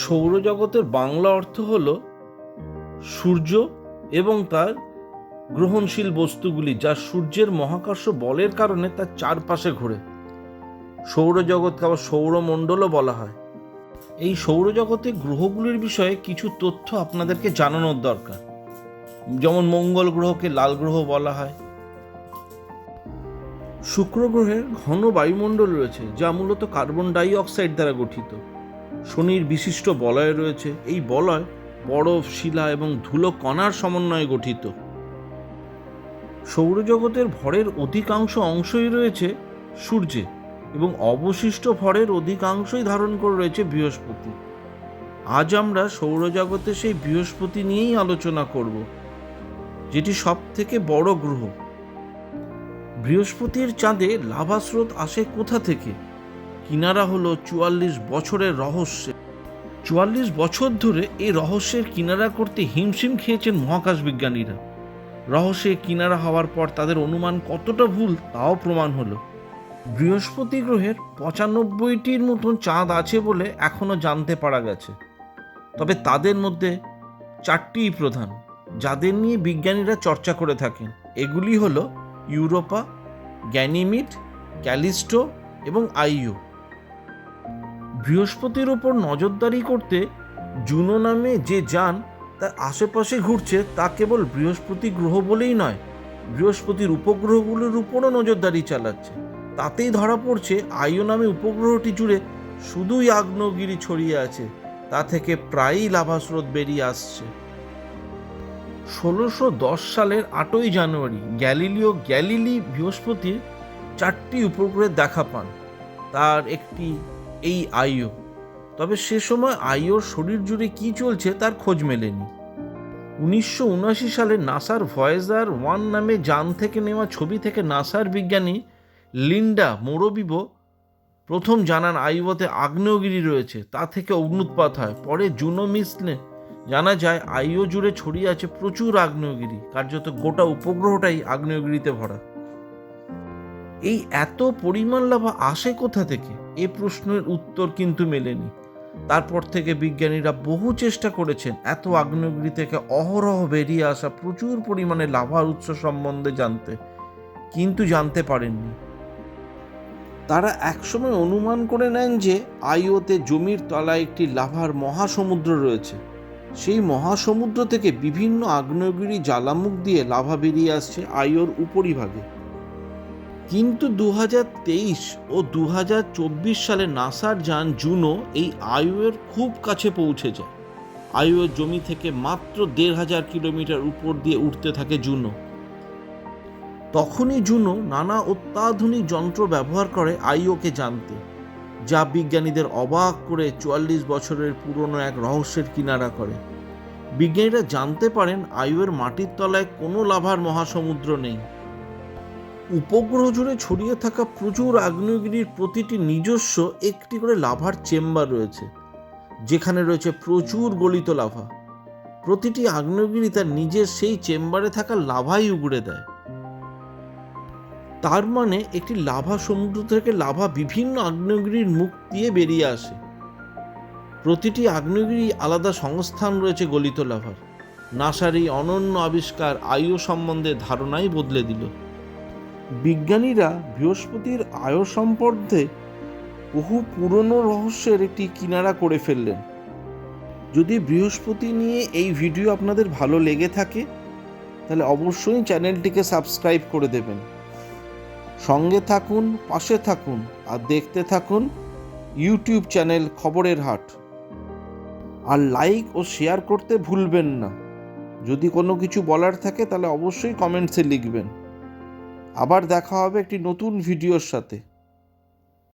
সৌরজগতের বাংলা অর্থ হল সূর্য এবং তার গ্রহণশীল বস্তুগুলি, যা সূর্যের মহাকর্ষ বলের কারণে তার চারপাশে ঘোরে। সৌরজগৎকে আবার সৌরমণ্ডলও বলা হয়। এই সৌরজগতে গ্রহগুলির বিষয়ে কিছু তথ্য আপনাদেরকে জানানোর দরকার। যেমন মঙ্গল গ্রহকে লাল গ্রহ বলা হয়। শুক্র গ্রহের ঘন বায়ুমণ্ডল রয়েছে, যা মূলত কার্বন ডাই অক্সাইড দ্বারা গঠিত। শনির বিশিষ্ট বলয় রয়েছে। এই বলয় বরফ, শিলা এবং ধুলো কণার সমন্বয়ে গঠিত। সৌরজগতের ভরের অধিকাংশ অংশই রয়েছে সূর্যে এবং অবশিষ্ট ভরের অধিকাংশই ধারণ করে রয়েছে বৃহস্পতি। আজ আমরা সৌরজগতে সেই বৃহস্পতি নিয়েই আলোচনা করব, যেটি সব থেকে বড় গ্রহ। বৃহস্পতির চাঁদে লাভা স্রোত আসে কোথা থেকে? কিনারা হলো 44 বছরের রহস্য। 44 বছর ধরে এই রহস্যের কিনারা করতে হিমশিম খেয়েছেন মহাকাশ বিজ্ঞানীরা। রহস্যে কিনারা হওয়ার পর তাদের অনুমান কতটা ভুল তাও প্রমাণ হলো। বৃহস্পতি গ্রহের 95টির মতন চাঁদ আছে বলে এখনো জানতে পারা গেছে। তবে তাদের মধ্যে 4টিই প্রধান, যাদের নিয়ে বিজ্ঞানীরা চর্চা করে থাকেন। এগুলি হলো ইউরোপা, গ্যানিমিড, ক্যালিস্টো এবং আইও। বৃহস্পতির ওপর নজরদারি করতে জুনো নামে যে যান তার আশেপাশে ঘুরছে, তা কেবল বৃহস্পতি গ্রহ বলেই নয়, বৃহস্পতির উপগ্রহগুলোর উপরও নজরদারি চালাচ্ছে। তাতেই ধরা পড়ছে আইও নামে উপগ্রহটি জুড়ে শুধুই আগ্নেয়গিরি ছড়িয়ে আছে, তা থেকে প্রায়ই লাভা স্রোত বেরিয়ে আসছে। 1610 সালের 8ই জানুয়ারি গ্যালিলিও গ্যালিলি বৃহস্পতির 4টি উপগ্রহের দেখা পান। তার একটি এই আইও। তবে সে সময় আইওর শরীর জুড়ে কি চলছে তার খোঁজ মেলেনি। 1979 সালে নাসার ভয়েজার 1 নামে যান থেকে নেওয়া ছবি থেকে নাসার বিজ্ঞানী লিন্ডা মোরোবিভো প্রথম জানান আইওতে আগ্নেয়গিরি রয়েছে, তা থেকে অগ্নুৎপাত হয়। পরে জুনো মিশনে জানা যায় আইও জুড়ে ছড়িয়ে আছে প্রচুর আগ্নেয়গিরি, কার্যত গোটা উপগ্রহটাই আগ্নেয়গিরিতে ভরা। এই এত পরিমাণ লাভা আসে কোথা থেকে? এ প্রশ্নের উত্তর কিন্তু মেলেনি। তারপর থেকে বিজ্ঞানীরা বহু চেষ্টা করেছেন এত আগ্নেয়গিরি থেকে অহরহ বেরিয়ে আসা প্রচুর পরিমাণে লাভার উৎস সম্বন্ধে জানতে, কিন্তু জানতে পারেননি। তারা একসময় অনুমান করে নেন যে আইওতে জমির তলায় একটি লাভার মহাসমুদ্র রয়েছে। সেই মহাসমুদ্র থেকে বিভিন্ন আগ্নেয়গিরি জ্বালামুখ দিয়ে লাভা বেরিয়ে আসছে আইওর উপরিভাগে। কিন্তু 2023 ও 2024 সালে নাসার যান জুনো এই আইওর খুব কাছে পৌঁছে যায়। আইওর জমি থেকে মাত্র 1500 কিলোমিটার উপর দিয়ে উঠতে থাকে জুনো। তখনই জুনো নানা অত্যাধুনিক যন্ত্র ব্যবহার করে আইওকে জানতে, যা বিজ্ঞানীদের অবাক করে 44 বছরের পুরনো এক রহস্যের কিনারা করে। বিজ্ঞানীরা জানতে পারেন আইওর মাটির তলায় কোনো লাভার মহাসমুদ্র নেই। উপগ্রহ জুড়ে ছড়িয়ে থাকা প্রচুর আগ্নেয়গিরির প্রতিটি নিজস্ব একটি করে লাভার চেম্বার রয়েছে, যেখানে রয়েছে প্রচুর গলিত লাভা। প্রতিটি আগ্নেয়গিরি তার নিজের সেই চেম্বারে থাকা লাভাই উগড়ে দেয়। তার মানে একটি লাভা সমুদ্র থেকে লাভা বিভিন্ন আগ্নেয়গিরির মুখ দিয়ে বেরিয়ে আসে। প্রতিটি আগ্নেয়গিরি আলাদা সংস্থান রয়েছে গলিত লাভার। নাসার এই অনন্য আবিষ্কার আইও সম্বন্ধে ধারণাই বদলে দিল। বিজ্ঞানীরা বৃহস্পতির আয়ো সম্বন্ধে বহু পুরনো রহস্যের একটি কিনারা করে ফেললেন। যদি বৃহস্পতি নিয়ে এই ভিডিও আপনাদের ভালো লেগে থাকে তাহলে অবশ্যই চ্যানেলটিকে সাবস্ক্রাইব করে দেবেন। সঙ্গে থাকুন, পাশে থাকুন আর দেখতে থাকুন ইউটিউব চ্যানেল খবরের হাট। আর লাইক ও শেয়ার করতে ভুলবেন না। যদি কোনো কিছু বলার থাকে তাহলে অবশ্যই কমেন্টসে লিখবেন। আবার দেখা হবে একটি নতুন ভিডিওর সাথে।